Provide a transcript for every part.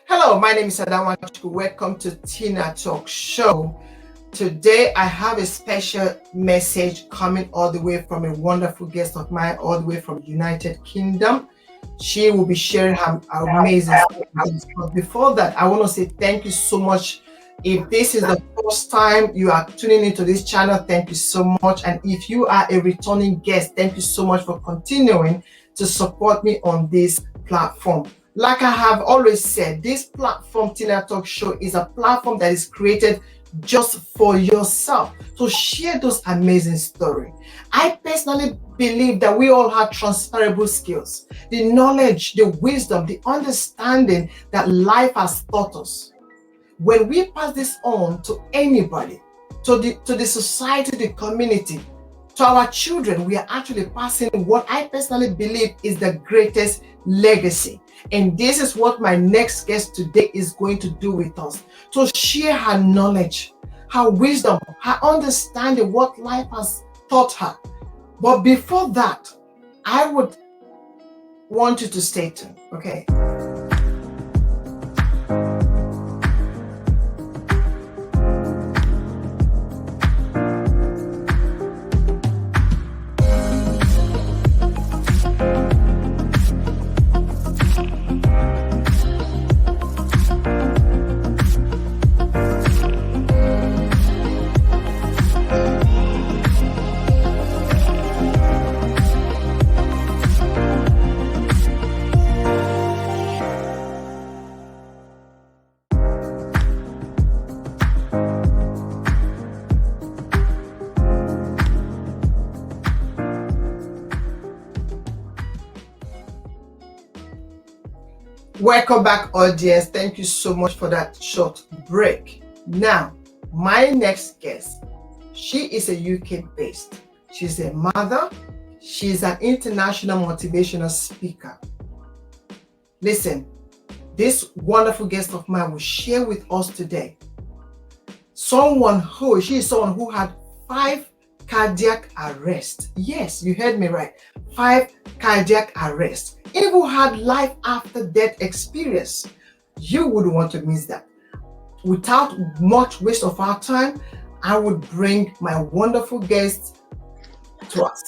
Hello, my name is Adaobi Onyekweli. Welcome to TinaTalks show. Today, I have a special message coming all the way from a wonderful guest of mine, all the way from United Kingdom. She will be sharing her amazing stories. But before that, I want to say thank you so much. If this is the first time you are tuning into this channel, thank you so much. And if you are a returning guest, thank you so much for continuing to support me on this platform. Like I have always said, this platform, TinaTalks show, is a platform that is created just for yourself to share those amazing stories. I personally believe that we all have transferable skills, the knowledge, the wisdom, the understanding that life has taught us. When we pass this on to anybody, to the society, the community, to our children, we are actually passing what I personally believe is the greatest legacy. And this is what my next guest today is going to do with us, to share her knowledge, her wisdom, her understanding, what life has taught her. But before that, I would want you to stay tuned, okay? Welcome back, audience. Thank you so much for that short break. Now, my next guest, she is a UK based. She's a mother. She's an international motivational speaker. Listen, this wonderful guest of mine will share with us today she is someone who had 5 cardiac arrests. Yes, you heard me right. 5 cardiac arrests. Even had life after death experience. You would want to miss that. Without much waste of our time, I would bring my wonderful guest to us.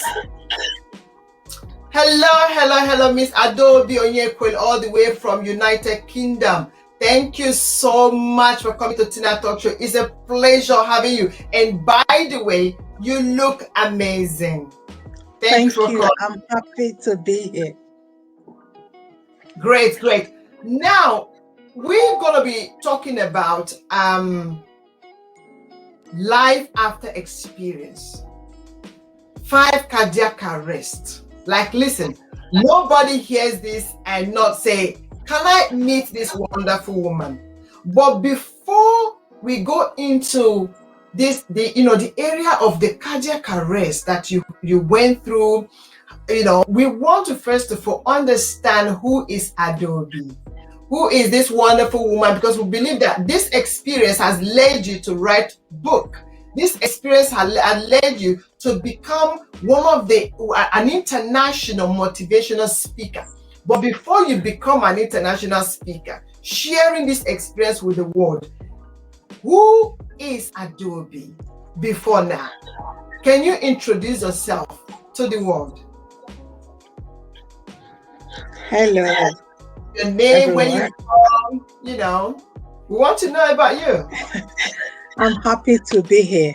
Hello, Miss Adaobi Onyekweli, all the way from United Kingdom. Thank you so much for coming to TinaTalks show. It's a pleasure having you. And by the way, you look amazing. Thank you. I'm happy to be here. Great. Now, we're going to be talking about life after experience. 5 cardiac arrests. Like, listen, nobody hears this and not say, can I meet this wonderful woman? But before we go into this, the area of the cardiac arrest that you went through, we want to first of all understand who is Adaobi. Who is this wonderful woman? Because we believe that this experience has led you to write a book. This experience has led you to become an international motivational speaker. But before you become an international speaker, sharing this experience with the world, who is Adaobi before now? Can you introduce yourself to the world? Hello. Your name, where you're from, we want to know about you. I'm happy to be here.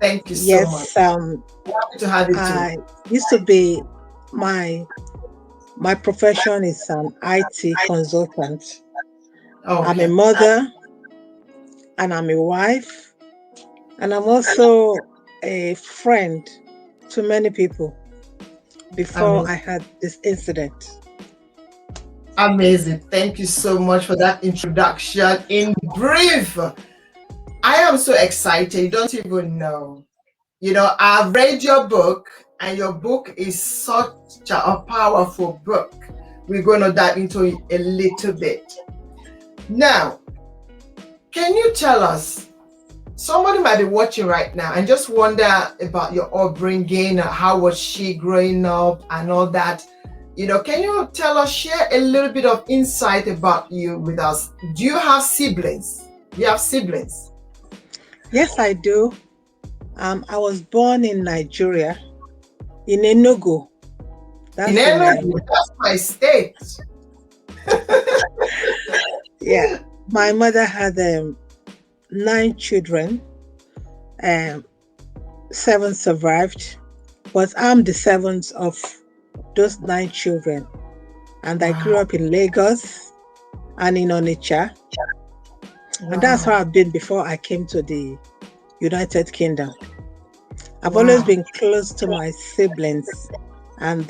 Thank you so much. Yes, happy to have you too. I used to be, my profession is an IT consultant. Okay. I'm a mother, and I'm a wife, and I'm also a friend to many people before I had this incident. Amazing. Thank you so much for that introduction. In brief, I am so excited. You don't even know. I've read your book, and your book is such a powerful book. We're going to dive into it a little bit. Now, can you tell us, somebody might be watching right now and just wonder about your upbringing, how was she growing up and all that. can you tell us, share a little bit of insight about you with us? Do you have siblings? Do you have siblings? Yes, I do. I was born in Nigeria, in Enugu. In That's in Enugu, that's my state. Yeah. My mother had 9 children. 7 survived, but I'm the 7th of those 9 children. And I grew up in Lagos and in Onitsha. And that's how I've been before I came to the United Kingdom. I've always been close to my siblings, and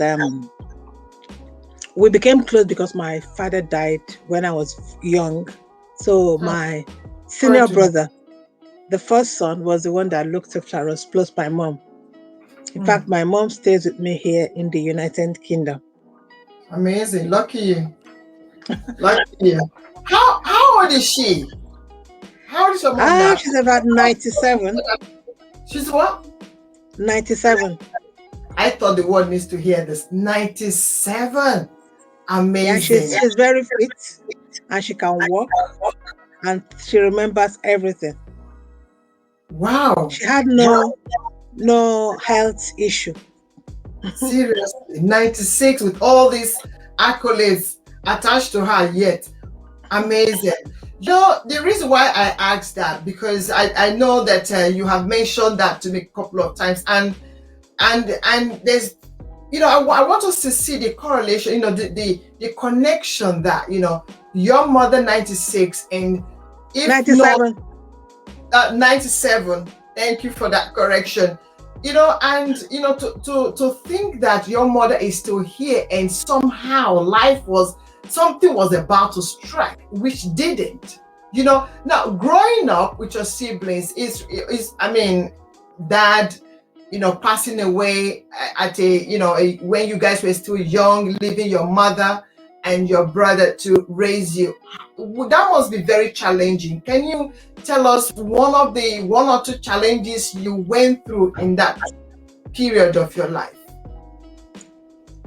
we became close because my father died when I was young. So my senior brother, the first son, was the one that looked after us, plus my mom. In fact, my mom stays with me here in the United Kingdom. Amazing. Lucky you. Lucky you. How old is she? How old is your mom now? She's about 97. She's what? 97. I thought the world needs to hear this. 97. Amazing. Yeah, she's very fit, and she can walk, and she remembers everything. Wow. She had no health issue. Seriously, 96 with all these accolades attached to her yet. Amazing. The reason why I asked that, because I know that you have mentioned that to me a couple of times, and there's, I want us to see the correlation, the connection that, your mother 96 and if 97. 97. Thank you for that correction. To think that your mother is still here and somehow something was about to strike, which didn't. Now growing up with your siblings is dad, passing away at when you guys were still young, leaving your mother and your brother to raise you. That must be very challenging. Can you tell us one or two challenges you went through in that period of your life?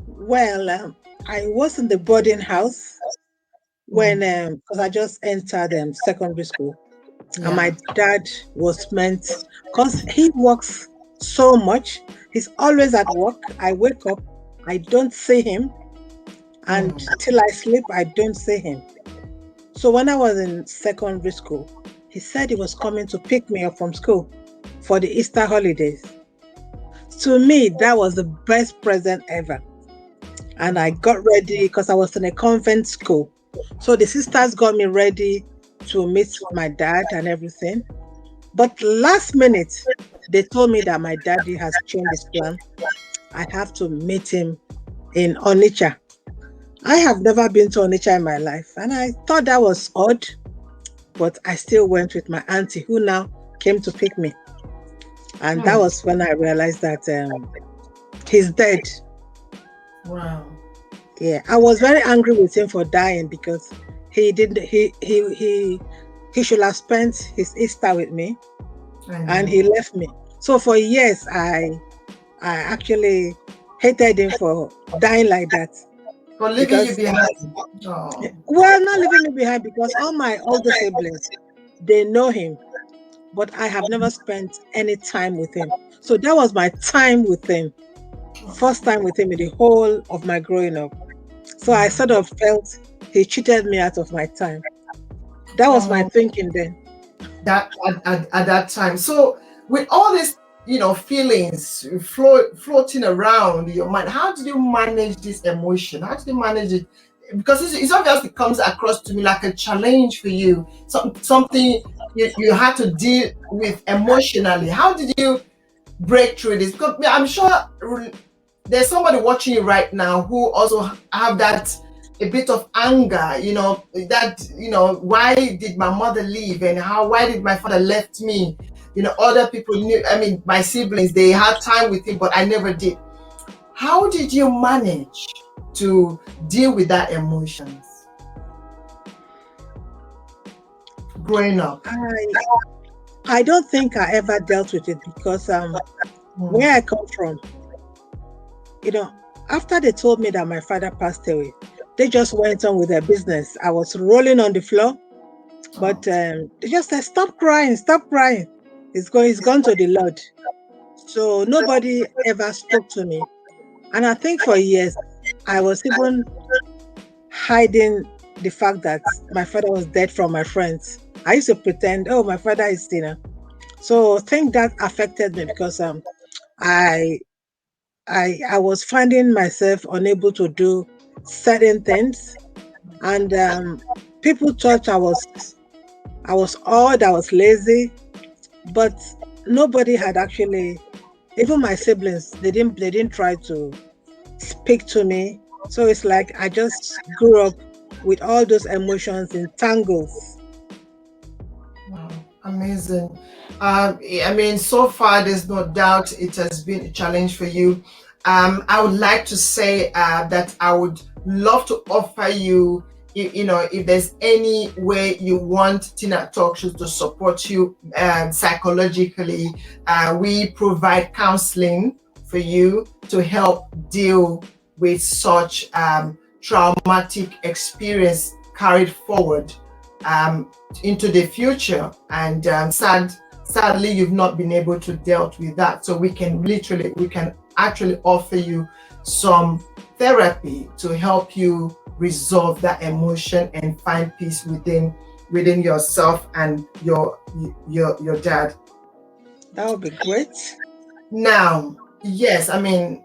Well, I was in the boarding house when, because I just entered secondary school. Yeah. And my dad was meant, because he works so much, he's always at work. I wake up, I don't see him. And till I sleep, I don't see him. So when I was in secondary school, he said he was coming to pick me up from school for the Easter holidays. To me, that was the best present ever. And I got ready because I was in a convent school. So the sisters got me ready to meet my dad and everything. But last minute, they told me that my daddy has changed his plan. I have to meet him in Onitsha. I have never been to Onitsha in my life, and I thought that was odd, but I still went with my auntie, who now came to pick me. And that was when I realized that he's dead. Wow. Yeah, I was very angry with him for dying because he should have spent his Easter with me, and he left me. So for years, I actually hated him for dying like that. For leaving you behind. Well, not leaving me behind, because all my older siblings, they know him, but I have never spent any time with him. So that was my time with him. First time with him in the whole of my growing up. So I sort of felt he cheated me out of my time. That was my thinking then. That at that time. So with all this, feelings floating around your mind, how did you manage this emotion? How did you manage it? Because it's obviously comes across to me like a challenge for you, something you had to deal with emotionally. How did you break through this? Because I'm sure there's somebody watching you right now who also have that a bit of anger, why did my mother leave, and why did my father left me? Other people knew, my siblings, they had time with him, but I never did. How did you manage to deal with that emotions growing up? I don't think I ever dealt with it because where I come from, after they told me that my father passed away, they just went on with their business. I was rolling on the floor, but they just said, "Stop crying, stop crying. It's gone to the Lord." So nobody ever spoke to me. And I think for years, I was even hiding the fact that my father was dead from my friends. I used to pretend, oh, my father is Tina. So I think that affected me because I I was finding myself unable to do certain things, and people thought I was odd, I was lazy, but nobody had actually, even my siblings, they didn't try to speak to me. So it's like I just grew up with all those emotions in tangles. Wow, amazing. I mean, so far, there's no doubt it has been a challenge for you. I would like to say that I would love to offer you, if there's any way you want Tina Talks to support you psychologically, we provide counseling for you to help deal with such traumatic experience carried forward into the future, and sadly you've not been able to deal with that. So we can actually offer you some therapy to help you resolve that emotion and find peace within yourself and your dad. That would be great. Now, yes, I mean,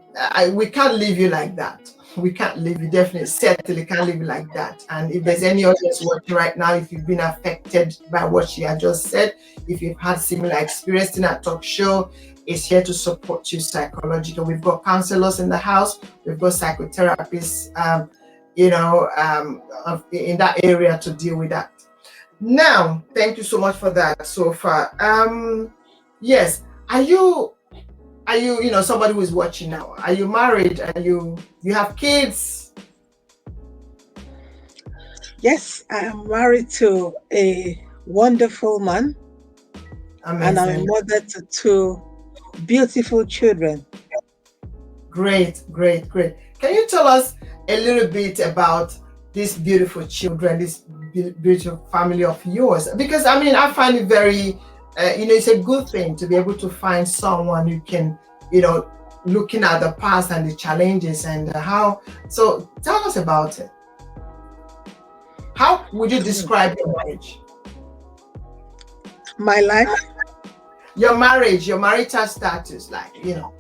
we can't leave you like that. We can't leave you, definitely, certainly can't leave you like that. And if there's any audience watching right now, if you've been affected by what she had just said, if you've had similar experience in our talk show, is here to support you psychologically. We've got counselors in the house, we've got psychotherapists, in that area to deal with that. Now, thank you so much for that so far. Yes, are you somebody who is watching now? Are you married? You have kids? Yes, I am married to a wonderful man. Amazing. And I'm a mother to 2 beautiful children. Great. Can you tell us a little bit about these beautiful children, this beautiful family of yours? Because I mean, I find it very it's a good thing to be able to find someone you can, looking at the past and the challenges and how. So tell us about it. How would you describe your marriage? My life? Your marriage, your marital status, Well,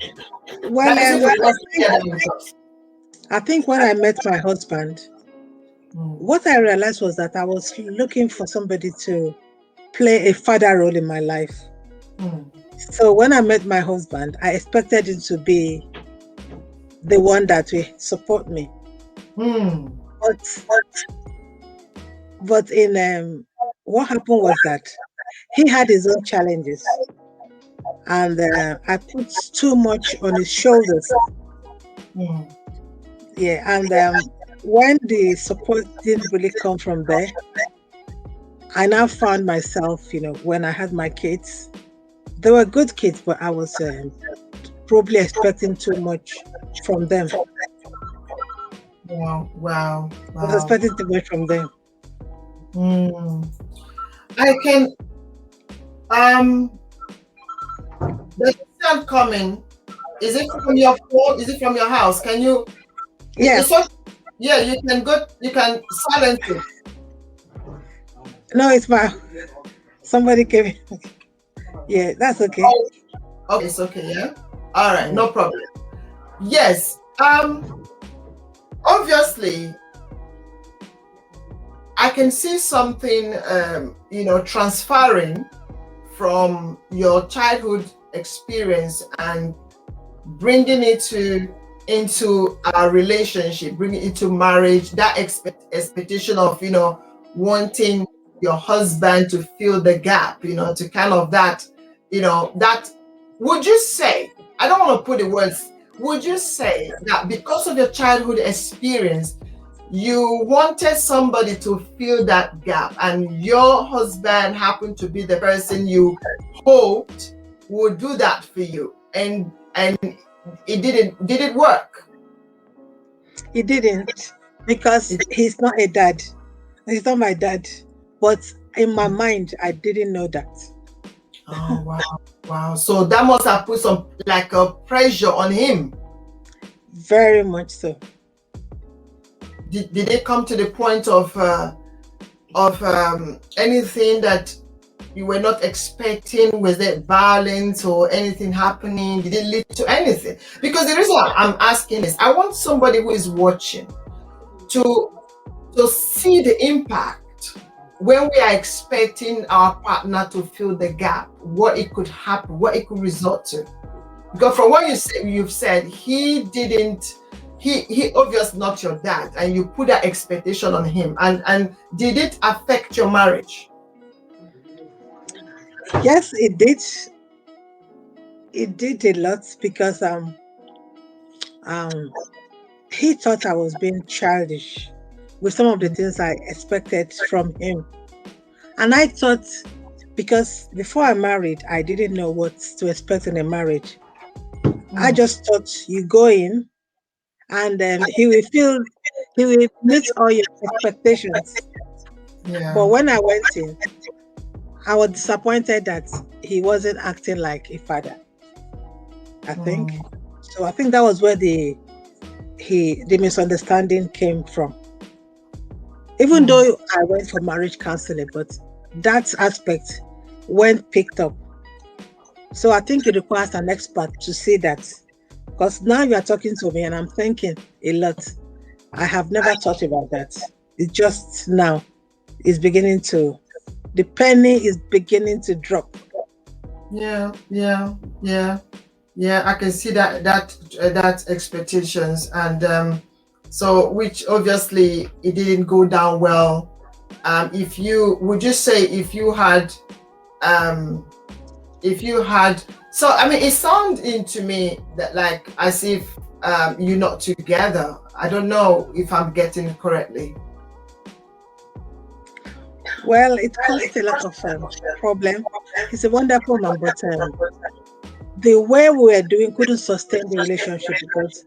I think when I met my husband, what I realized was that I was looking for somebody to play a father role in my life. So when I met my husband, I expected him to be the one that will support me. But in what happened was that he had his own challenges, and I put too much on his shoulders. Yeah, and when the support didn't really come from there, I now found myself, when I had my kids, they were good kids, but I was probably expecting too much from them. Wow. I was expecting too much from them. I can, the sound coming. Is it from your phone? Is it from your house? Can you? Yes. Yeah, you can silence it. No, it's somebody came in. Yeah, that's okay. Okay, it's okay, yeah? All right, no problem. Yes, obviously, I can see something, transferring from your childhood experience and bringing it into our relationship, bringing it into marriage, that expectation of, wanting your husband to fill the gap, to kind of that, that, would you say, I don't want to put the words, would you say that because of your childhood experience, you wanted somebody to fill that gap and your husband happened to be the person you hoped would do that for you, and it did it work? He didn't, because he's not a dad. He's not my dad. But in my mind, I didn't know that. Oh, wow. Wow. So that must have put some like a pressure on him. Very much so. Did it come to the point of anything that you were not expecting? Was there violence or anything happening? Did it lead to anything? Because the reason I'm asking is I want somebody who is watching to see the impact when we are expecting our partner to fill the gap, what it could happen, what it could result to. Because from what you've said, he obviously not your dad, and you put that expectation on him. And did it affect your marriage? Yes, it did. It did a lot, because he thought I was being childish with some of the things I expected from him. And I thought, because before I married, I didn't know what to expect in a marriage. I just thought you go in and he will meet all your expectations. Yeah. But when I went in, I was disappointed that he wasn't acting like a father, I think. So I think that was where the misunderstanding came from. Even though I went for marriage counseling, but that aspect went picked up. So I think it requires an expert to see that. Because now you are talking to me and I'm thinking a lot. I have never thought about that. It's just now the penny is beginning to drop. Yeah. I can see that expectations, and so which obviously it didn't go down well. Would you say if you had so I mean it sounded to me that like as if you're not together. I don't know if I'm getting it correctly. Well, it caused a lot of problem. He's a wonderful man, but the way we were doing couldn't sustain the relationship, because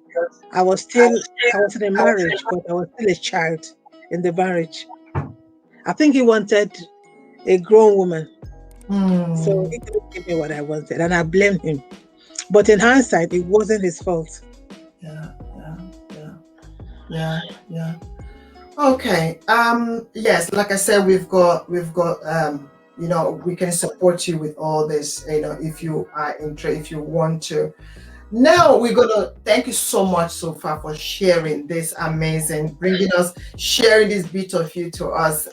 I was in a marriage, but I was still a child in the marriage. I think he wanted a grown woman. So he couldn't give me what I wanted, and I blamed him. But in hindsight, it wasn't his fault. Yeah. Okay. Yes, like I said, we've got we can support you with all this, if you are interested, if you want to. Now we're gonna thank you so much so far for sharing this amazing, sharing this bit of you to us.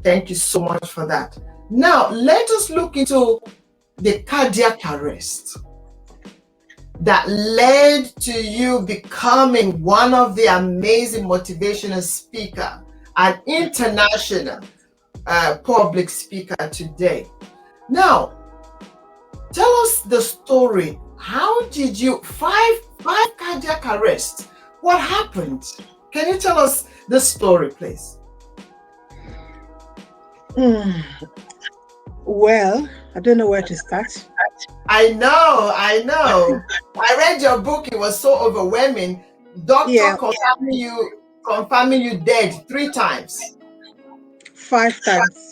Thank you so much for that. Now let us look into the cardiac arrest that led to you becoming one of the amazing motivational speaker and international public speaker today. Now, tell us the story. How did you five cardiac arrests? What happened? Can you tell us the story, please? Well, I don't know where to start. I know. I read your book. It was so overwhelming. Doctor confirming you dead 3 times. 5 times.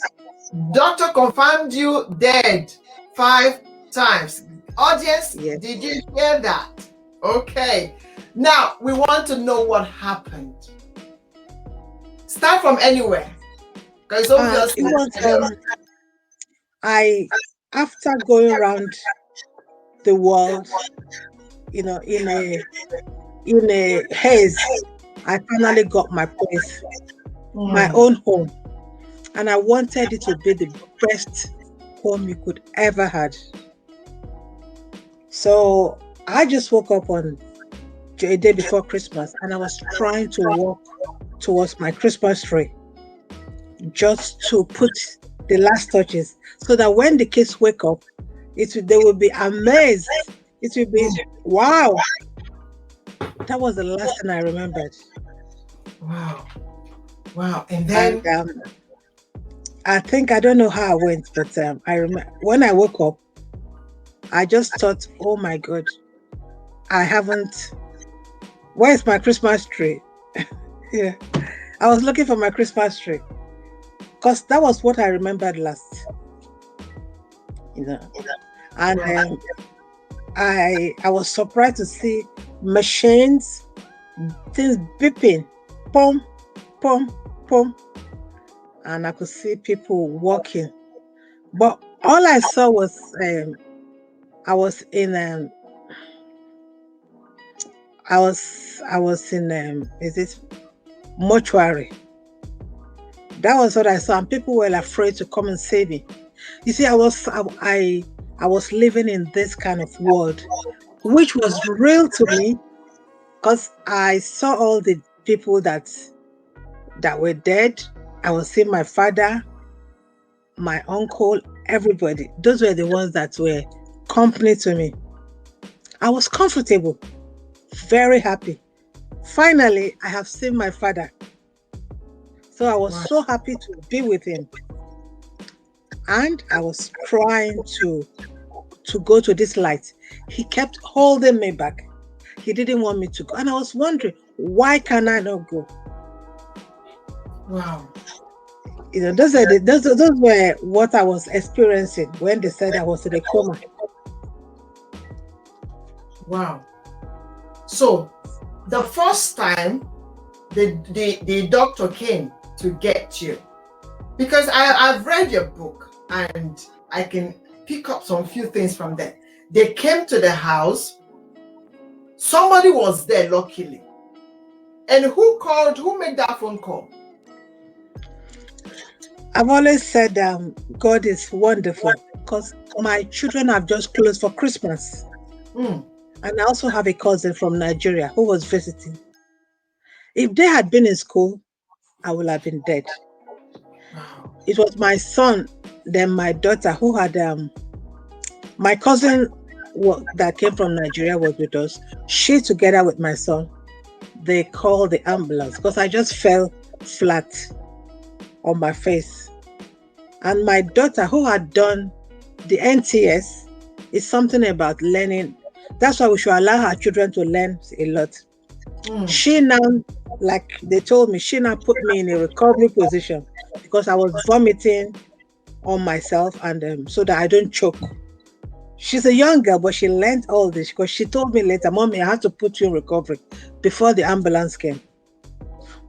Doctor confirmed you dead 5 times. Audience, yes. Did you hear that? Okay. Now, we want to know what happened. Start from anywhere. Because obviously, after going around the world, in a haze, I finally got my place, my own home. And I wanted it to be the best home you could ever had. So I just woke up on a day before Christmas, and I was trying to walk towards my Christmas tree, just to put the last touches, so that when the kids wake up, they will be amazed. It will be, wow. That was the last thing I remembered. Wow. And then I think, I don't know how I went, but I remember when I woke up, I just thought, oh my God, I haven't Where's my Christmas tree? Yeah. I was looking for my Christmas tree because that was what I remembered last, you know. And Wow. I was surprised to see machines, things beeping, pom, pom, pom, and I could see people walking. But all I saw was I was in I was in is it mortuary. That was what I saw, and people were afraid to come and save me. You see, I was living in this kind of world, which was real to me because I saw all the people that were dead. I was seeing my father, my uncle, everybody. Those were the ones that were company to me. I was comfortable, very happy. Finally, I have seen my father. So I was Wow. so happy to be with him. And I was trying to go to this light. He kept holding me back. He didn't want me to go. And I was wondering, why can I not go? Wow. You know, those were what I was experiencing when they said I was in a coma. Wow. So the first time the doctor came to get you, because I've read your book and I can pick up some few things from there. They came to the house, somebody was there luckily. And who made that phone call? I've always said God is wonderful because my children have just closed for Christmas. Mm. And I also have a cousin from Nigeria who was visiting. If they had been in school, I would have been dead. Wow. It was my son, then my daughter, who had my cousin that came from Nigeria was with us. She, together with my son, they called the ambulance because I just fell flat on my face. And my daughter, who had done the NTS, is something about learning. That's why we should allow our children to learn a lot. Mm. She now, like they told me, she now put me in a recovery position because I was vomiting on myself and so that I don't choke. She's a young girl, but she learned all this because she told me later, Mommy, I had to put you in recovery before the ambulance came.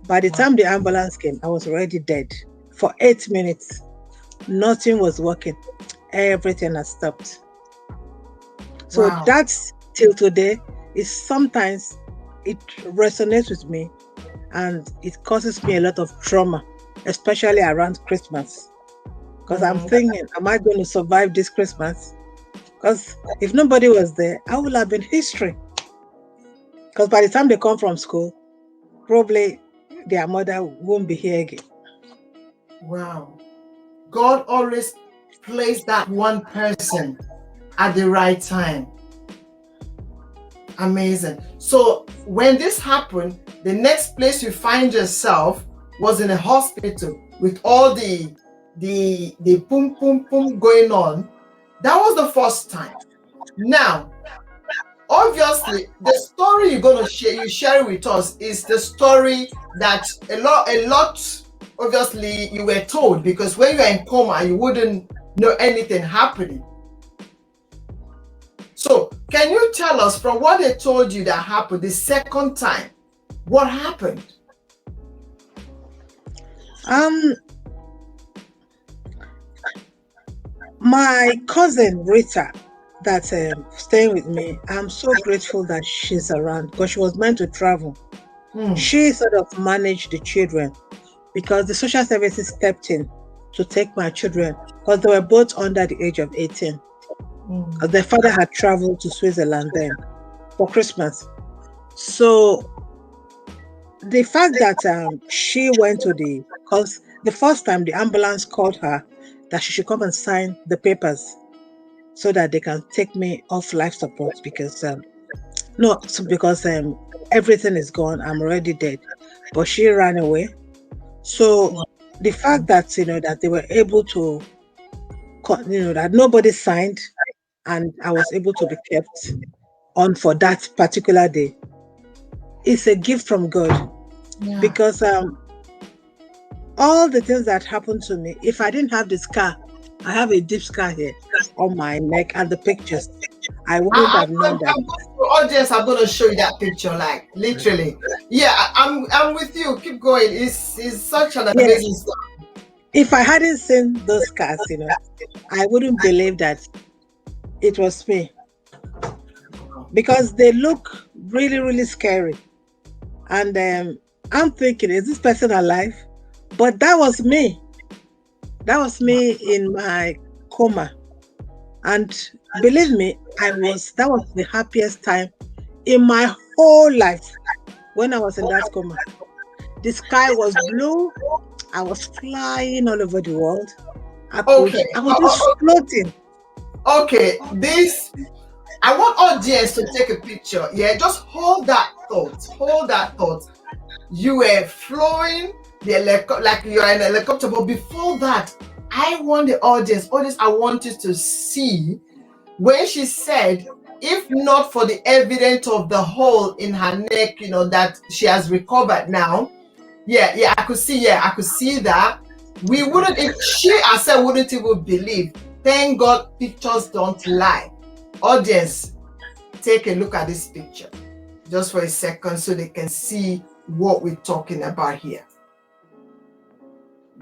By the time the ambulance came, I was already dead. For 8 minutes, nothing was working. Everything has stopped. So Wow. that's till today is sometimes it resonates with me and it causes me a lot of trauma, especially around Christmas. Because I'm thinking, am I going to survive this Christmas? Because if nobody was there, I would have been history. Because by the time they come from school, probably their mother won't be here again. Wow. God always placed that one person at the right time. Amazing. So when this happened, the next place you find yourself was in a hospital with all the boom boom boom going on. That was the first time. Now, obviously, the story you're going to share with us is the story that a lot obviously you were told, because when you're in coma you wouldn't know anything happening. So can you tell us, from what they told you that happened the second time, what happened? My cousin Rita, that's staying with me, I'm so grateful that she's around because she was meant to travel. She sort of managed the children because the social services stepped in to take my children because they were both under the age of 18. Their father had traveled to Switzerland then for Christmas. So the fact that she went to because the first time the ambulance called her that she should come and sign the papers so that they can take me off life support because everything is gone. I'm already dead. But she ran away. So the fact that that they were able to that nobody signed and I was able to be kept on for that particular day it's a gift from God. Yeah. Because all the things that happened to me, if I didn't have the scar, I have a deep scar here on my neck and the pictures, I wouldn't have known that. Audience, I'm going to show you that picture, like literally. Yeah, I'm with you. Keep going. It's such an amazing story. If I hadn't seen those scars, I wouldn't believe that it was me, because they look really, really scary. And I'm thinking, is this person alive? But that was me. That was me in my coma. And believe me, that was the happiest time in my whole life when I was in that coma. The sky was blue. I was flying all over the world. I was just floating. Okay, I want audience to take a picture. Yeah, just hold that thought. Hold that thought. You were flying like you're in a helicopter, but before that, I want the audience, I want you to see when she said, if not for the evidence of the hole in her neck, that she has recovered now. I could see that. We wouldn't, if she herself wouldn't even believe. Thank God pictures don't lie. Audience, take a look at this picture just for a second so they can see what we're talking about here.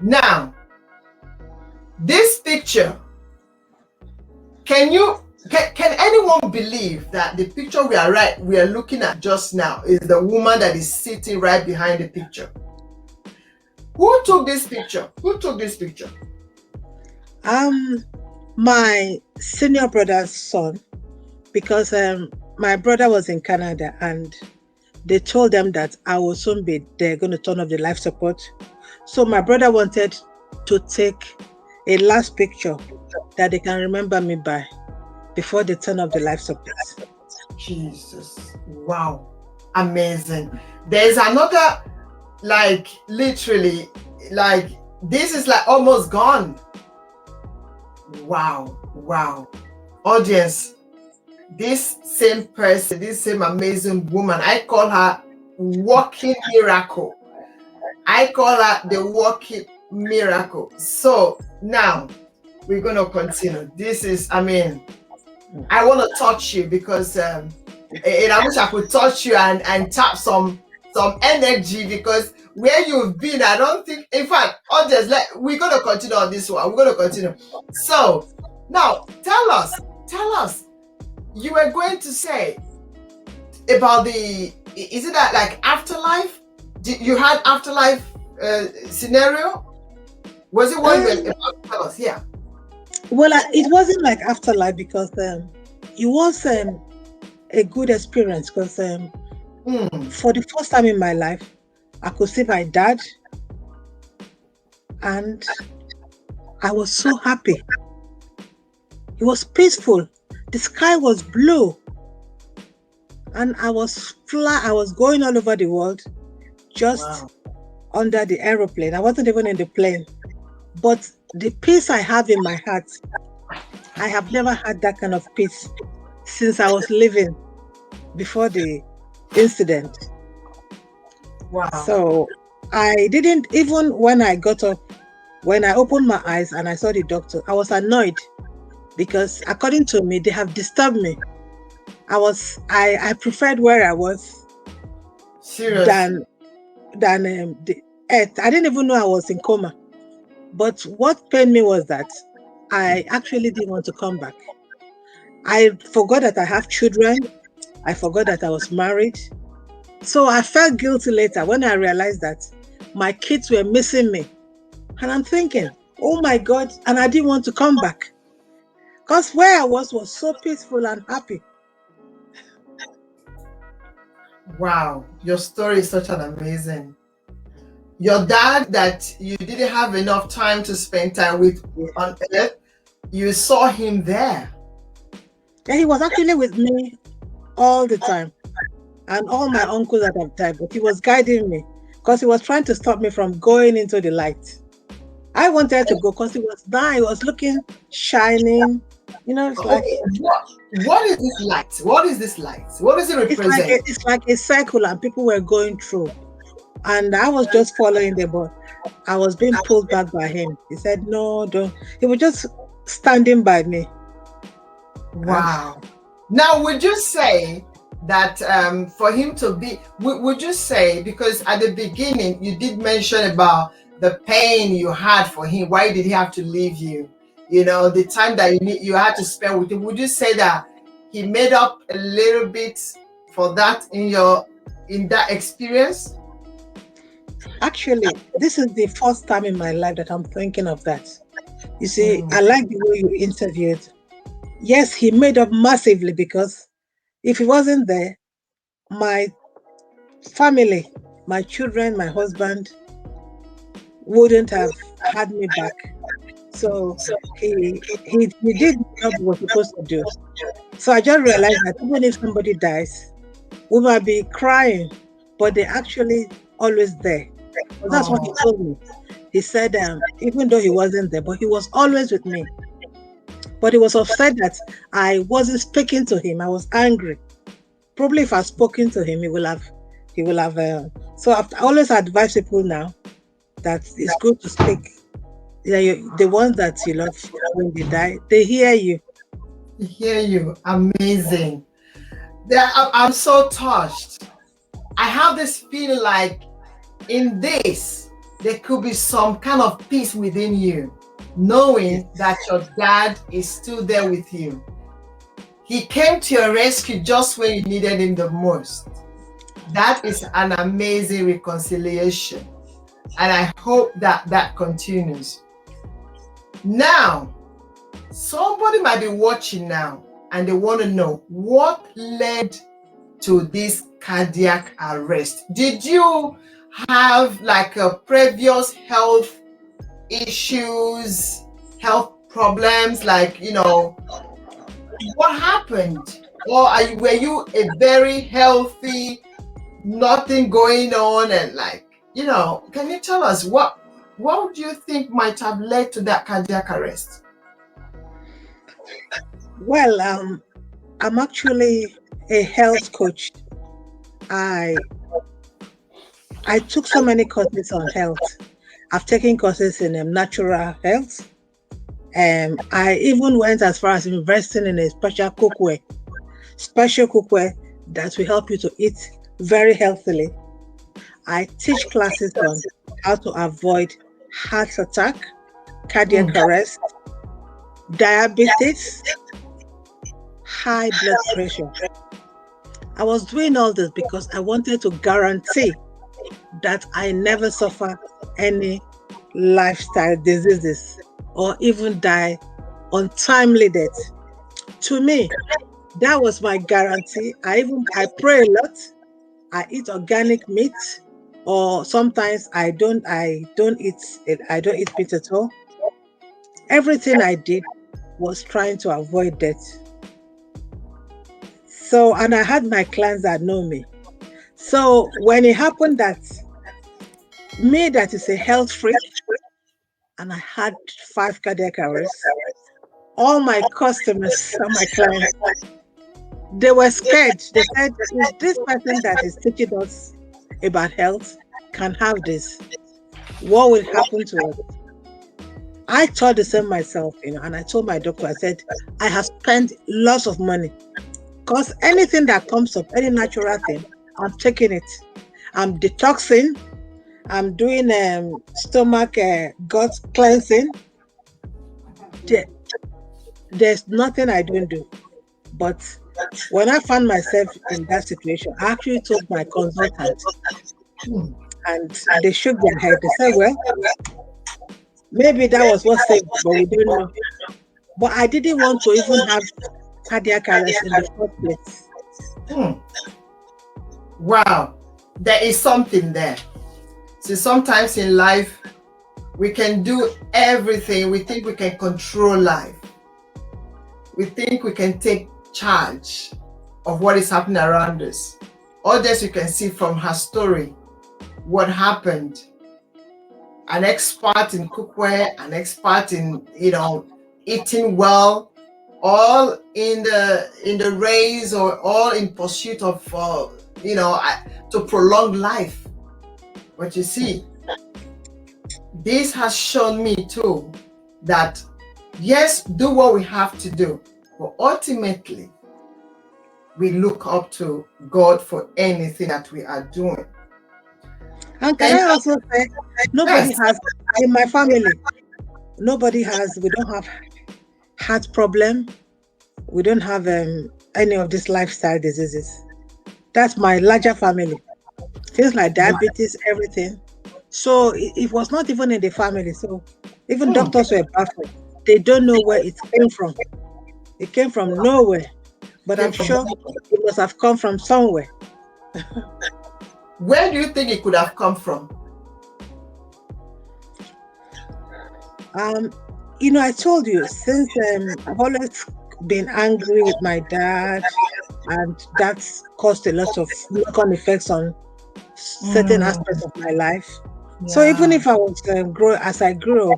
Now, this picture, can anyone believe that the picture we are looking at just now is the woman that is sitting right behind the picture? Who took this picture? My senior brother's son, because my brother was in Canada and they told them that I will soon be there, going to turn off the life support. So my brother wanted to take a last picture that they can remember me by before they turn off the life support. Jesus. Wow. Amazing. There's another, like literally, like this is like almost gone. Wow. Audience, this same person, this same amazing woman, I call her walking miracle. I call her the walking miracle. So now we're going to continue. This is, I want to touch you because and I wish I could touch you and tap some energy, because where you've been, I don't think, in fact, audience, we're going to continue on this one. We're going to continue. So now tell us, you were going to say about is it that like afterlife? You had afterlife scenario? Was it what you were about to tell us? Yeah. Well, it wasn't like afterlife, because it was a good experience, because for the first time in my life, I could see my dad, and I was so happy. It was peaceful. The sky was blue, and I was going all over the world, just under the aeroplane. I wasn't even in the plane, but the peace I have in my heart, I have never had that kind of peace since I was living before the incident. Wow. So I didn't, even when I got up, when I opened my eyes and I saw the doctor, I was annoyed, because according to me, they have disturbed me. I preferred where I was. Serious? than the earth. I didn't even know I was in coma. But what pained me was that I actually didn't want to come back. I forgot that I have children. I forgot that I was married. So I felt guilty later when I realized that my kids were missing me. And I'm thinking, oh my God, and I didn't want to come back. Because where I was so peaceful and happy. Wow, your story is such an amazing. Your dad that you didn't have enough time to spend time with on earth, you saw him there. Yeah, he was actually with me all the time. And all my uncles at that time, but he was guiding me, because he was trying to stop me from going into the light. I wanted to go because it was nice. It was looking shining. You know, it's like, Okay, what is this light? What is this light? What does it represent? it's like a circle, and people were going through, and I was just following them, but I was being pulled back by him. He said, "No, don't." He was just standing by me. And Wow. Now, would you say that for him to be, would you say, because at the beginning you did mention about the pain you had for him, why did he have to leave you? You know, the time that you had to spend with him, would you say that he made up a little bit for that in that experience? actually, this is the first time in my life that I'm thinking of that. You see, I like the way you interviewed. Yes, he made up massively, because if he wasn't there, my family, my children, my husband wouldn't have had me back. So he did the job he was supposed to do. So I just realized that even if somebody dies, we might be crying, but they're actually always there. So that's what he Oh, told me. He said, even though he wasn't there, but he was always with me. But he was upset that I wasn't speaking to him. I was angry. Probably if I'd spoken to him, he will have. So I always advise people now that it's good to speak. Yeah, the ones that you love, when they die, they hear you. I hear you. Amazing. I'm so touched. I have this feeling like in this, there could be some kind of peace within you, knowing that your dad is still there with you. He came to your rescue just when you needed him the most. That is an amazing reconciliation. And I hope that that continues. Now, somebody might be watching now and they want to know what led to this cardiac arrest. Did you have like a previous health issues, health problems, like, what happened? Or were you a very healthy, nothing going on, and like, can you tell us what would you think might have led to that cardiac arrest? Well, I'm actually a health coach. I I took so many courses on health. I've taken courses in natural health. I even went as far as investing in a special cookware that will help you to eat very healthily. I teach classes on how to avoid heart attack, cardiac arrest, diabetes, high blood pressure. I was doing all this because I wanted to guarantee that I never suffer any lifestyle diseases or even die untimely death. To me, that was my guarantee. I pray a lot. I eat organic meat, or sometimes I don't eat meat at all. Everything I did was trying to avoid death. So, and I had my clients that know me. So when it happened that me, that is a health freak, and I had 5 cardiac arrests, all my customers and my clients, they were scared. They said, if this person that is teaching us about health can have this, what will happen to us? I thought the same myself, and I told my doctor, I said, I have spent lots of money, because anything that comes up, any natural thing, I'm taking it. I'm detoxing. I'm doing stomach gut cleansing. There's nothing I don't do. But when I found myself in that situation, I actually told my consultant, and they shook their head. They said, well, maybe that was what saved, but we don't know. But I didn't want to even have cardiac arrest in the first place. Wow, there is something there. So sometimes in life, we can do everything. We think we can control life. We think we can take charge of what is happening around us. All this you can see from her story, what happened. An expert in cookware, an expert in, eating well, all in the race, or all in pursuit of to prolong life. But you see, this has shown me too that yes, do what we have to do, but ultimately we look up to God for anything that we are doing. And can I also say, nobody has, in my family, we don't have heart problem. We don't have any of these lifestyle diseases. That's my larger family. Things like diabetes, everything. So it was not even in the family. So even doctors were baffled. They don't know where it came from. It came from nowhere. But I'm sure it must have come from somewhere. Where do you think it could have come from? I told you, since I've always been angry with my dad, and that's caused a lot of knock-on effects on certain aspects of my life. Yeah. So even if I was as I grew,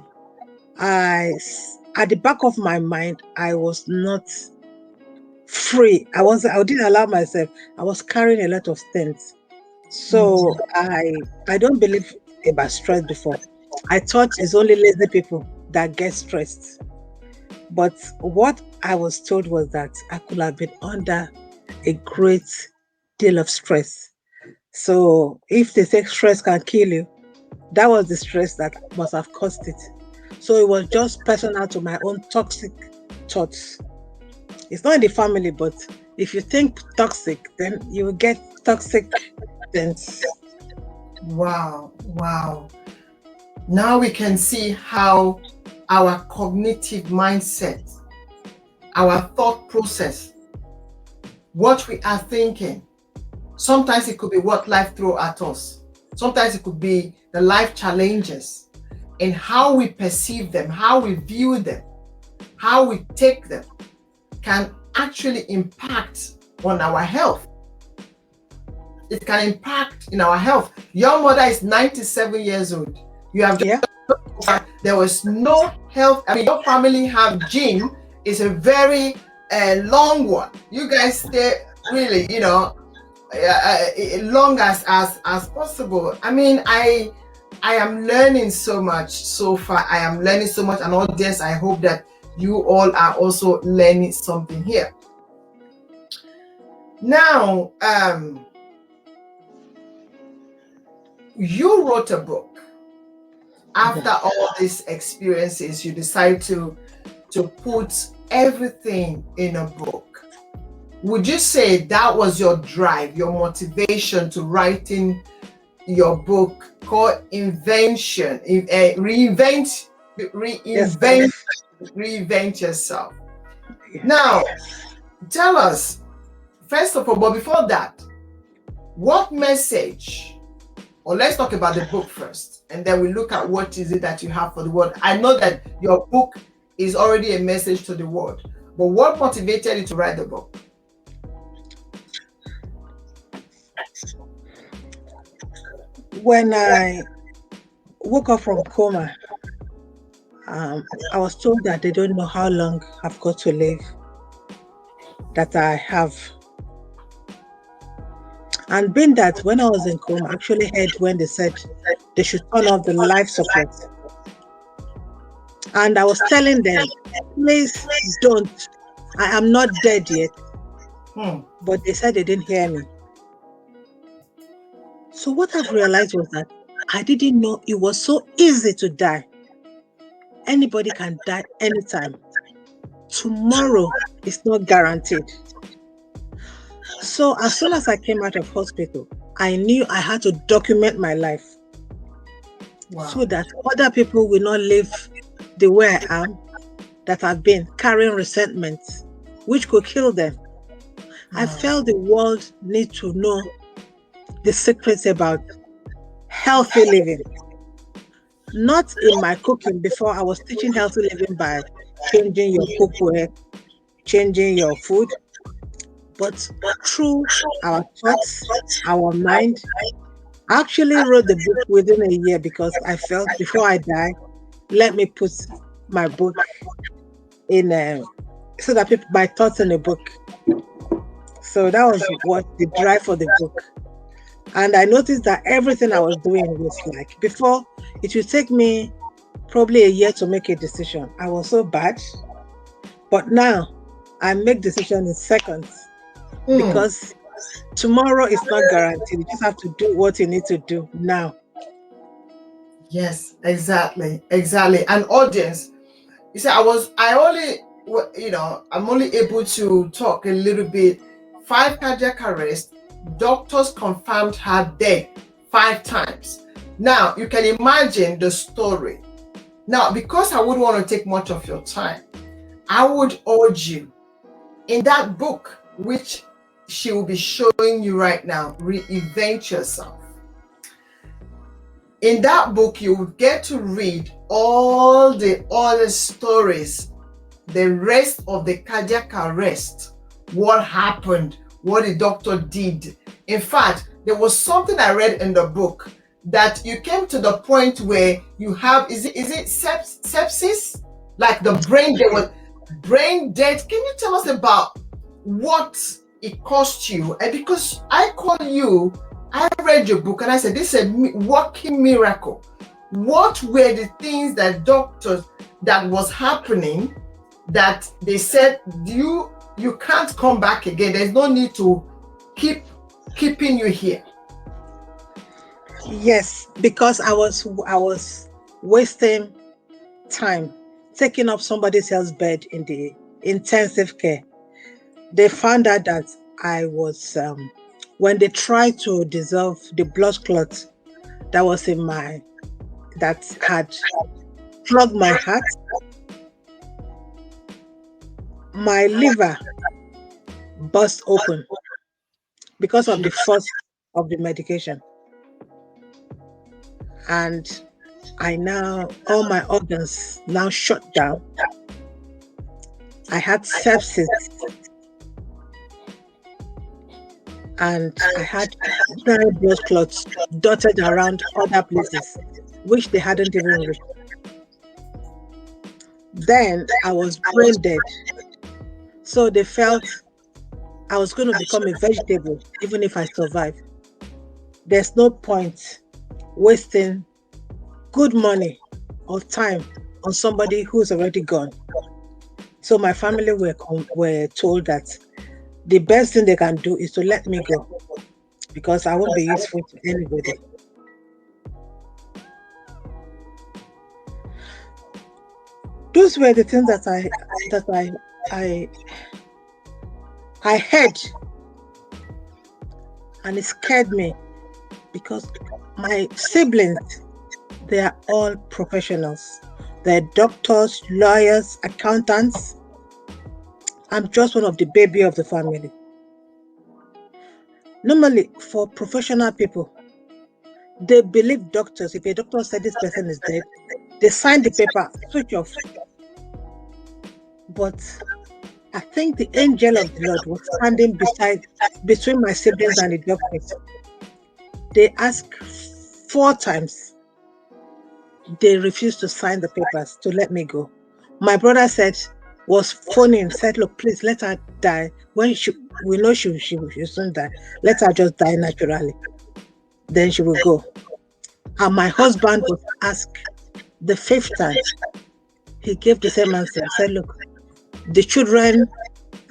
at the back of my mind, I was not free. I didn't allow myself. I was carrying a lot of things. So I don't believe about stress before. I thought it's only lazy people that get stressed. But what I was told was that I could have been under a great deal of stress. So if they say stress can kill you, that was the stress that must have caused it. So it was just personal to my own toxic thoughts. It's not in the family, but if you think toxic, then you will get toxic things. Wow. Now we can see how our cognitive mindset, our thought process, what we are thinking, sometimes it could be what life throws at us. Sometimes it could be the life challenges, and how we perceive them, how we view them, how we take them can actually impact on our health. It can impact in our health. Your mother is 97 years old. You have there was no health. I mean, your family have gene is a very long one. You guys stay really, long as possible. I mean, I am learning so much so far. I am learning so much, and all this, I hope that you all are also learning something here. Now, you wrote a book. After all these experiences, you decide to put everything in a book. Would you say that was your drive, your motivation to writing your book called Invention, Reinvent Yourself? Now, tell us, first of all, but before that, what message, or let's talk about the book first, and then we look at what is it that you have for the world. I know that your book is already a message to the world, but what motivated you to write the book? When I woke up from coma, I was told that they don't know how long I've got to live, that I have. And being that when I was in coma, I actually heard when they said they should turn off the life support. And I was telling them, please don't. I am not dead yet. But they said they didn't hear me. So what I've realized was that I didn't know it was so easy to die. Anybody can die anytime. Tomorrow is not guaranteed. So as soon as I came out of hospital, I knew I had to document my life. So that other people will not live the way I am, that I've been carrying resentment, which could kill them. I felt the world need to know the secrets about healthy living. Not in my cooking. Before, I was teaching healthy living by changing your cookware, changing your food, but through our thoughts, our mind. I actually wrote the book within a year because I felt before I die, let me put my book in so that people, my thoughts in the book. So that was what the drive for the book. And I noticed that everything I was doing was like, before, it would take me probably a year to make a decision. I was so bad. But now I make decisions in seconds, Mm. because tomorrow is not guaranteed. You just have to do what you need to do now. Yes, exactly, exactly. An audience. You see, I'm only able to talk a little bit. 5 cardiac arrests. Doctors confirmed her dead 5 times. Now you can imagine the story. Now, because I wouldn't want to take much of your time, I would urge you, in that book, which she will be showing you right now, Reinvent Yourself. In that book, you will get to read all the other stories, the rest of the cardiac arrest, what happened, what the doctor did. In fact, there was something I read in the book that you came to the point where you have, is it sepsis? Like the brain, there was brain dead. Can you tell us about what it cost you? And because I call you, I read your book and I said, this is a walking miracle. What were the things that doctors that was happening that they said you can't come back again? There's no need to keeping you here. Yes, because I was wasting time taking up somebody else's bed in the intensive care. They found out that I was when they tried to dissolve the blood clot that was in that had clogged my heart, my liver burst open because of the force of the medication. And all my organs now shut down. I had sepsis, and I had giant blood clots dotted around other places, which they hadn't even reached. Then I was brain dead. So they felt I was going to become a vegetable even if I survive. There's no point wasting good money or time on somebody who's already gone. So my family were told that the best thing they can do is to let me go, because I won't be useful to anybody. Those were the things that I heard, and it scared me, because my siblings, they are all professionals. They're doctors, lawyers, accountants. I'm just one of the baby of the family. Normally, for professional people, they believe doctors. If a doctor said this person is dead, they sign the paper, switch off. But I think the angel of the Lord was standing between my siblings and the doctors. They asked 4 times. They refused to sign the papers to let me go. My brother was phoning, said, look, please let her die. When we know she will soon die. Let her just die naturally. Then she will go. And my husband was asked the 5th time. He gave the same answer. He said, look, the children,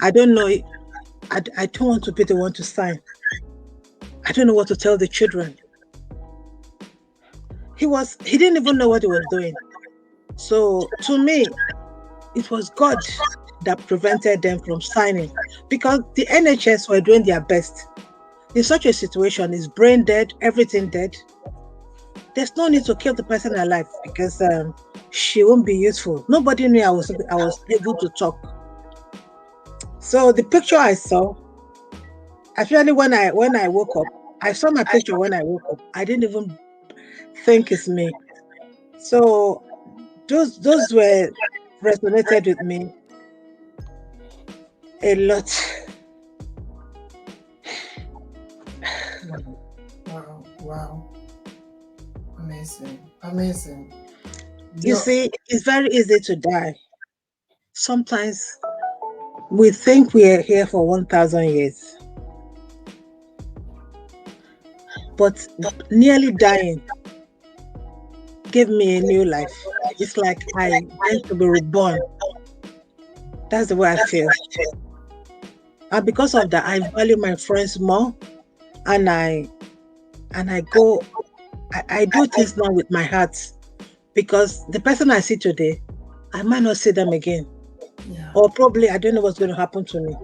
I don't know. I don't want to be the one to sign. I don't know what to tell the children. He didn't even know what he was doing. So to me, it was God that prevented them from signing, because the NHS were doing their best. In such a situation, is brain dead, everything dead. There's no need to kill the person alive, because she won't be useful. Nobody knew I was able to talk. So the picture I saw, actually when I woke up, I saw my picture when I woke up. I didn't even think it's me. So those were resonated with me a lot. Wow. Amazing. You see, it's very easy to die. Sometimes We think we are here for 1,000 years, but nearly dying gave me a new life. It's like I went to be reborn. That's the way I feel. And because of that, I value my friends more, and I go. I do things now with my heart, because the person I see today, I might not see them again. Yeah. Or probably I don't know what's going to happen to me.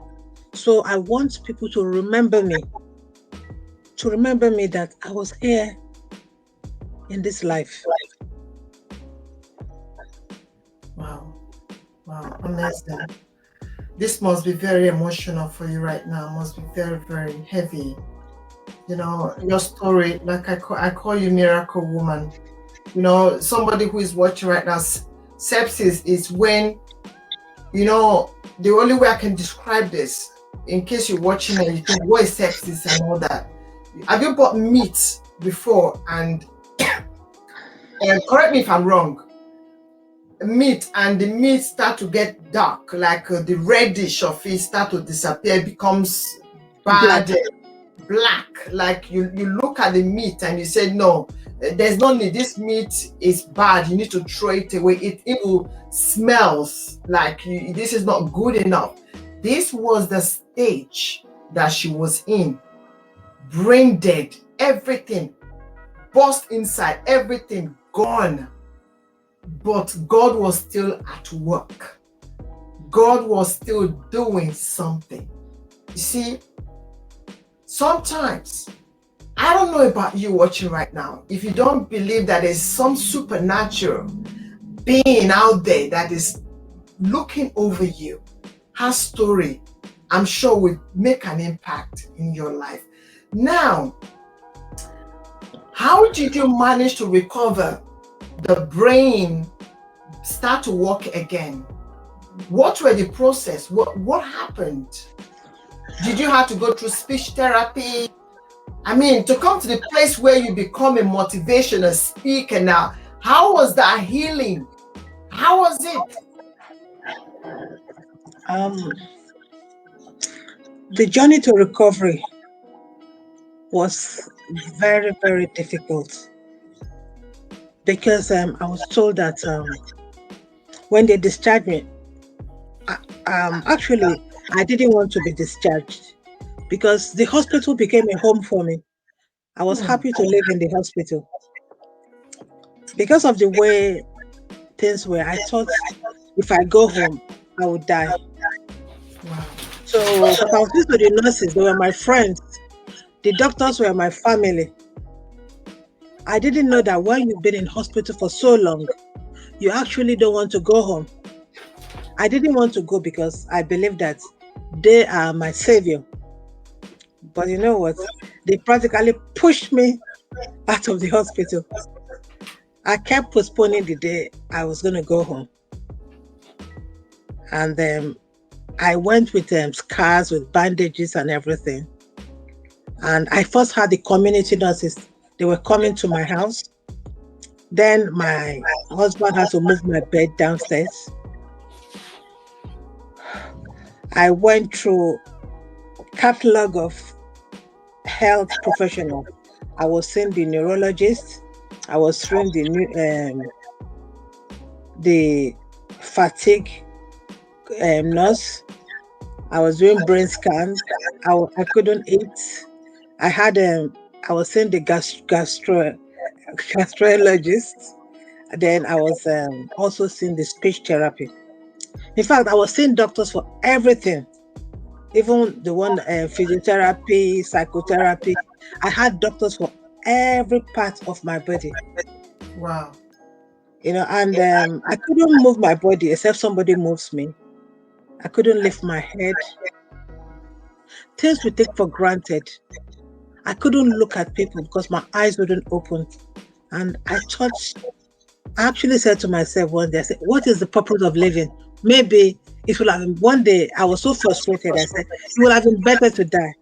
So I want people to remember me that I was here in this life. Wow. Wow. Amazing. This must be very emotional for you right now. Must be very, very heavy. You know, your story, like I call you miracle woman. You know, somebody who is watching right now, sepsis is when, you know, the only way I can describe this, in case you're watching and you think, what is sepsis and all that? Have you bought meat before? And correct me if I'm wrong. Meat, and the meat start to get dark, like the reddish of it start to disappear, it becomes bad, black. Like you look at the meat and you say, no, there's no need. This meat is bad. You need to throw it away. It even smells like this is not good enough. This was the stage that she was in. Brain dead, everything burst inside, everything gone. But God was still at work. God was still doing something. You see, sometimes, I don't know about you watching right now, if you don't believe that there's some supernatural being out there that is looking over you, her story, I'm sure, will make an impact in your life. Now, how did you manage to recover the brain, start to work again? What were the process? What happened? Did you have to go through speech therapy? I mean, to come to the place where you become a motivational speaker now, how was that healing? How was it? The journey to recovery was very, very difficult, because I was told that when they discharged me, actually, I didn't want to be discharged, because the hospital became a home for me. I was happy to live in the hospital. Because of the way things were, I thought if I go home, I would die. Wow. So, but I was used to the nurses. They were my friends. The doctors were my family. I didn't know that when you've been in hospital for so long, you actually don't want to go home. I didn't want to go because I believe that they are my savior. But you know what? They practically pushed me out of the hospital. I kept postponing the day I was going to go home. And then I went with scars, with bandages and everything. And I first had the community nurses. They were coming to my house. Then my husband had to move my bed downstairs. I went through a catalog of health professionals. I was seeing the neurologist. I was seeing the fatigue nurse. I was doing brain scans. I couldn't eat. I was seeing the gastrologist. Then I was also seeing the speech therapy. In fact, I was seeing doctors for everything, even the one physiotherapy, psychotherapy. I had doctors for every part of my body. Wow. You know, and I couldn't move my body except somebody moves me. I couldn't lift my head. Things we take for granted. I couldn't look at people because my eyes wouldn't open. And I actually said to myself one day, I said, what is the purpose of living? Maybe it would have been, one day I was so frustrated, I said, it would have been better to die.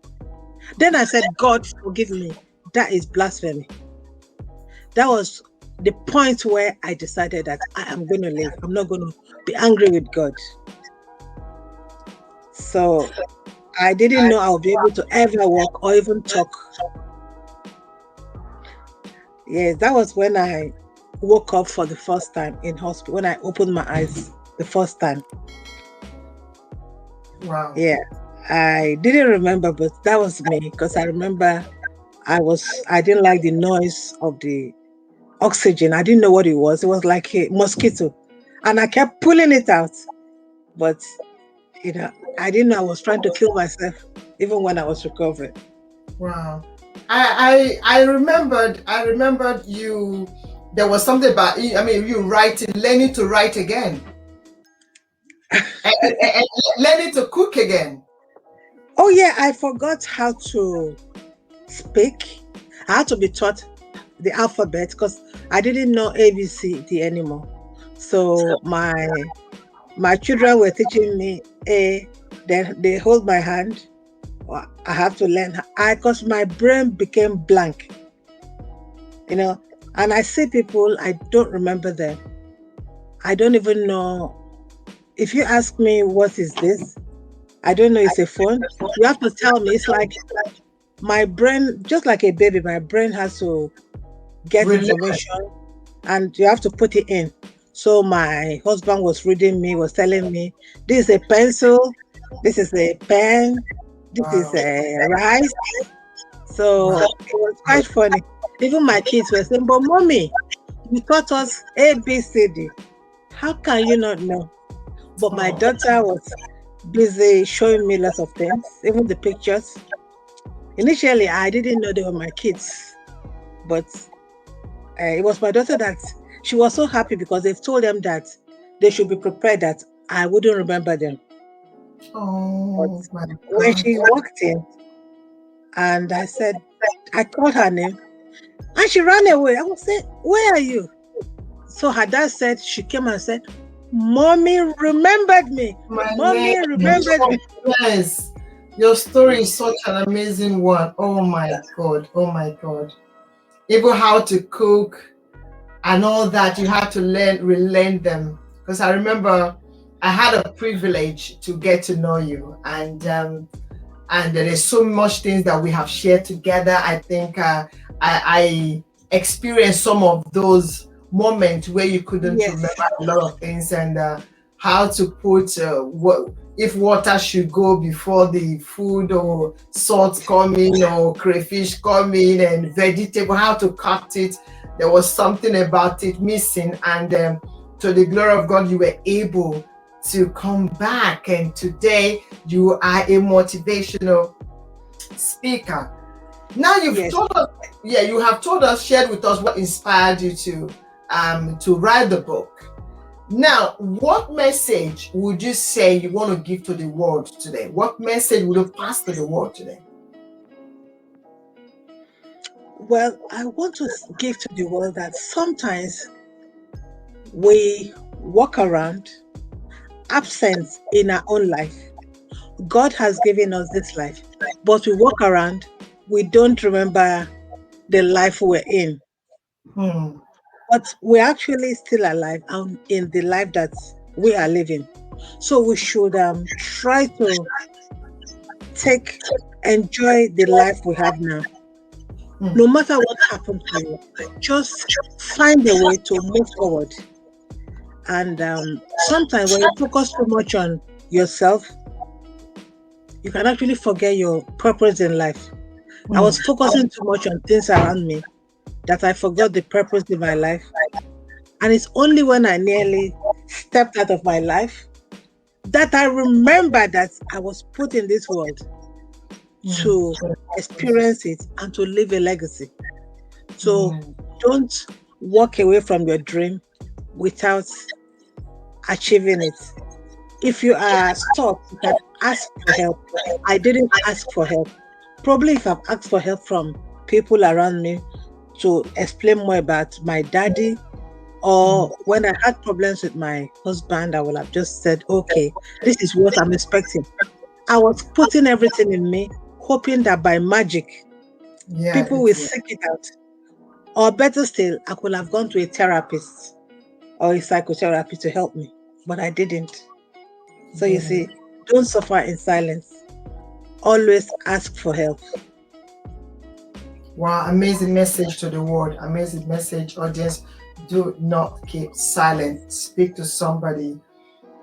Then I said, God, forgive me. That is blasphemy. That was the point where I decided that I am going to live. I'm not going to be angry with God. So I didn't know I would be able to ever walk or even talk. Yes, that was when I woke up for the first time in hospital, when I opened my eyes the first time. Wow. Yeah, I didn't remember, but that was me, because I remember I didn't like the noise of the oxygen. I didn't know what it was. It was like a mosquito, and I kept pulling it out. But I didn't know I was trying to kill myself, even when I was recovering. Wow. I remembered you. There was something about you. I mean, you writing, learning to write again, and learning to cook again. Oh yeah, I forgot how to speak. I had to be taught the alphabet, because I didn't know ABCD anymore. So my children were teaching me A, then they hold my hand. I have to learn, because my brain became blank, and I see people, I don't remember them. I don't even know. If you ask me what is this, I don't know. It's a phone. You have to tell me. It's like my brain, just like a baby, my brain has to get Really? information, and you have to put it in. So my husband was reading me, was telling me, this is a pencil, this is a pen, this is Wow. a rice. Wow. So it was quite funny. Even my kids were saying, but mommy, you taught us A, B, C, D. How can you not know? But my Oh. daughter was busy showing me lots of things, even the pictures. Initially, I didn't know they were my kids, but it was my daughter that she was so happy, because they've told them that they should be prepared that I wouldn't remember them. But Oh my when God. she walked in, and I called her name, and she ran away. I was saying, where are you? So her dad said, she came and said, Mommy remembered me. My Mommy name. remembered me. Yes. Your story is such an amazing one. Oh my God. Oh my God. Even how to cook and all that, you had to relearn them. Because I remember I had a privilege to get to know you, and there is so much things that we have shared together. I think I experienced some of those moments where you couldn't remember Yes. a lot of things, and how to put what if water should go before the food, or salt coming, or crayfish coming, and vegetable, how to cut it. There was something about it missing, and to the glory of God, you were able to come back, and today you are a motivational speaker. Now Yes. you have told us, shared with us what inspired you to write the book. Now, what message would you say you want to give to the world today? What message would you pass to the world today? Well, I want to give to the world that sometimes we walk around absent in our own life. God has given us this life, but we walk around, we don't remember the life we're in. Hmm. But we're actually still alive and in the life that we are living. So we should try to enjoy the life we have now. Hmm. No matter what happens to you, just find a way to move forward. And sometimes when you focus too much on yourself, you can actually forget your purpose in life. I Hmm. was focusing too much on things around me that I forgot the purpose in my life. And it's only when I nearly stepped out of my life that I remember that I was put in this world Hmm. to experience it and to leave a legacy. So Hmm. don't walk away from your dream without achieving it. If you are stuck, you can ask for help. I didn't ask for help. Probably if I've asked for help from people around me to explain more about my daddy, or when I had problems with my husband, I would have just said, okay, this is what I'm expecting. I was putting everything in me, hoping that by magic, Yeah, people will seek it out. Or better still, I could have gone to a therapist or a psychotherapist to help me, but I didn't. So you yeah. see, Don't suffer in silence. Always ask for help. Wow, amazing message to the world. Amazing message, audience. Do not keep silent. Speak to somebody.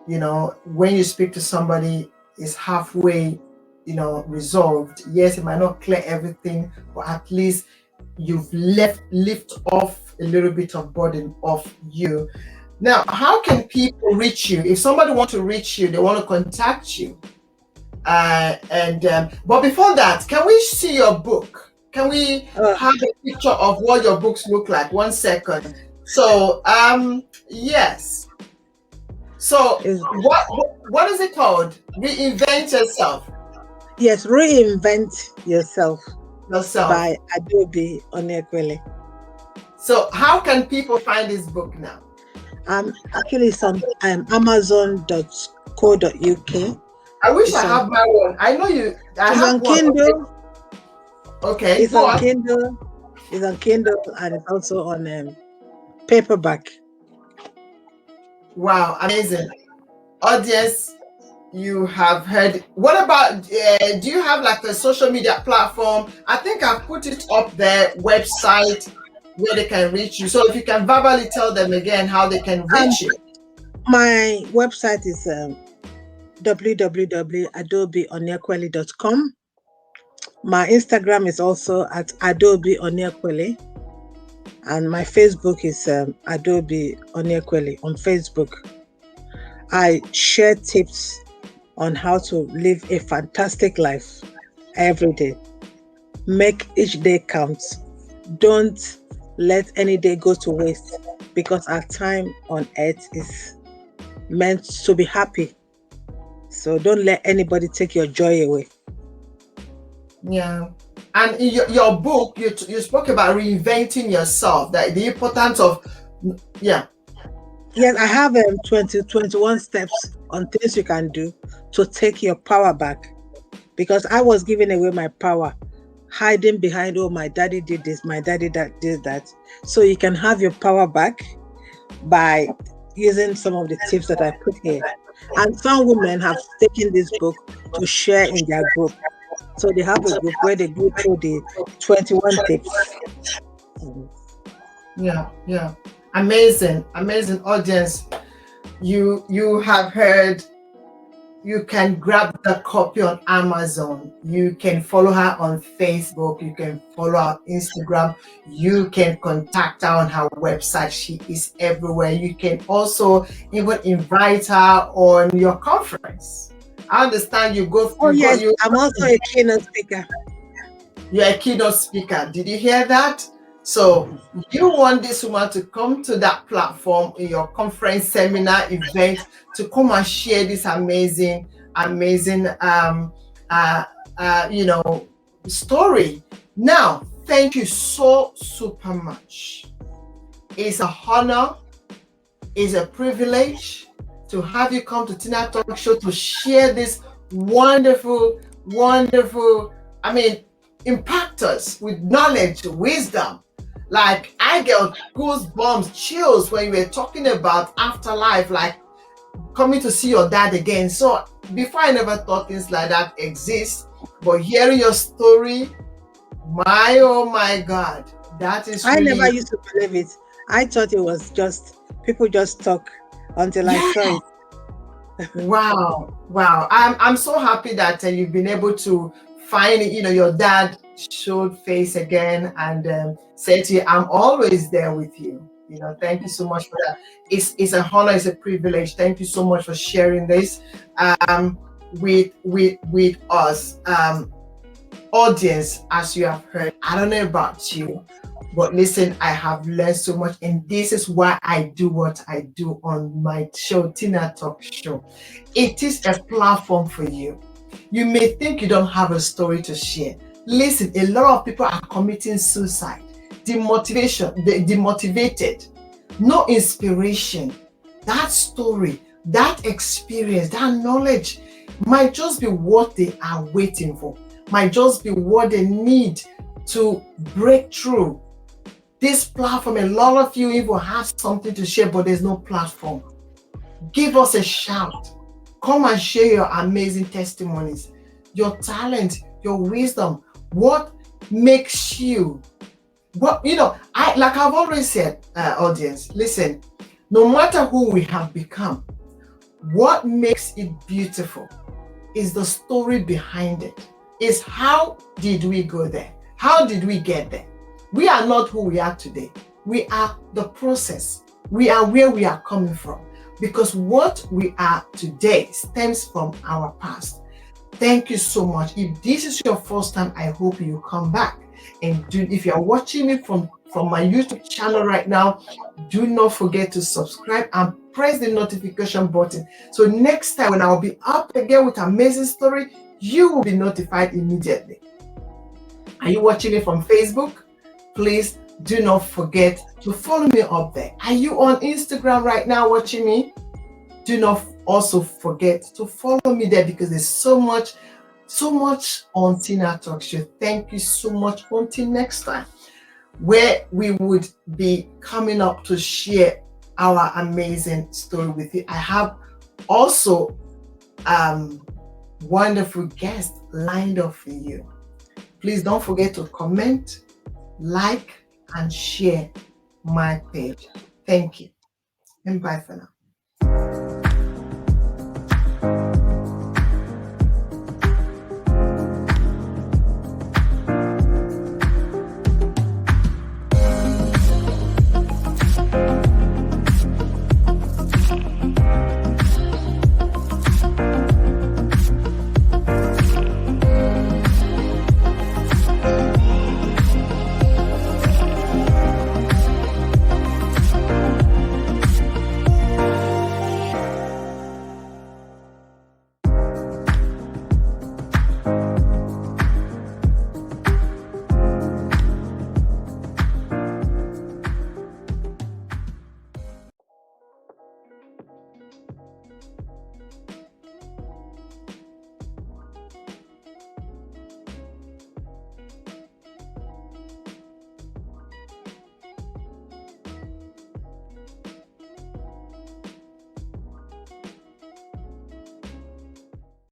You know, when you speak to somebody, it's halfway, resolved. Yes, it might not clear everything, but at least you've lift off a little bit of burden off you. Now, how can people reach you? If somebody wants to reach you, they want to contact you. But before that, can we see your book? Can we have a picture of what your books look like? 1 second. So, yes. So, what is it called? Reinvent Yourself. Yes, Reinvent Yourself. By Adaobi Onyekweli. So, how can people find this book now? Actually, it's on amazon.co.uk. I wish I have my one. I know you. It's on Kindle. Okay. It's on Kindle. It's on Kindle, and it's also on paperback. Wow, amazing. Audience, you have heard. What about, do you have like a social media platform? I think I've put it up there, website where they can reach you. So if you can verbally tell them again how they can reach you. My website is www.adobionyekweli.com. My Instagram is also at Adaobi Onyekweli. And my Facebook is Adaobi Onyekweli on Facebook. I share tips on how to live a fantastic life every day. Make each day count. Don't let any day go to waste, because our time on earth is meant to be happy. So don't let anybody take your joy away. Yeah. And in your book, you spoke about reinventing yourself, that the importance of, Yes, I have 21 steps on things you can do to take your power back. Because I was giving away my power, hiding behind, oh, my daddy did this, my daddy did that. So you can have your power back by using some of the tips that I put here. And some women have taken this book to share in their group. So they have a group where they go through the 21 tips. Yeah. Amazing audience. You have heard. You can grab the copy on Amazon. You can follow her on Facebook. You can follow her on Instagram. You can contact her on her website. She is everywhere. You can also even invite her on your conference. I understand you go through. Oh, yes, I'm also a keynote speaker. You're a keynote speaker. Did you hear that? So you want this woman to come to that platform in your conference, seminar, event, to come and share this amazing story. Now, thank you so super much. It's a honor, it's a privilege to have you come to TinaTalks show to share this wonderful, impact us with knowledge, wisdom. Like, I get goosebumps, chills when you were talking about afterlife, like coming to see your dad again. So before, I never thought things like that exist, but hearing your story, oh my God, that is I never used to believe it. I thought it was just people just talk until I saw it. Wow. I'm so happy that you've been able to find, your dad showed face again and said to you, I'm always there with you. Thank you so much for that. It's an honor, it's a privilege. Thank you so much for sharing this with us. Audience, as you have heard, I don't know about you, but listen, I have learned so much, and this is why I do what I do on my show, TinaTalks Show. It is a platform for you. You may think you don't have a story to share. Listen, a lot of people are committing suicide, demotivated, no inspiration. That story, that experience, that knowledge might just be what they are waiting for, might just be what they need to break through. This platform, a lot of you even have something to share, but there's no platform. Give us a shout. Come and share your amazing testimonies, your talent, your wisdom. What makes you, I've always said, audience, listen, no matter who we have become, what makes it beautiful is the story behind it. Is how did we go there? How did we get there? We are not who we are today. We are the process. We are where we are coming from, because what we are today stems from our past. Thank you so much. If this is your first time, I hope you come back. And if you're watching me from my YouTube channel right now, do not forget to subscribe and press the notification button. So next time when I'll be up again with an amazing story, you will be notified immediately. Are you watching me from Facebook? Please do not forget to follow me up there. Are you on Instagram right now watching me? Do not also forget to follow me there, because there's so much on TinaTalks Show. Thank you so much. Until next time, where we would be coming up to share our amazing story with you. I have also wonderful guests lined up for you. Please don't forget to comment, like, and share my page. Thank you, and bye for now.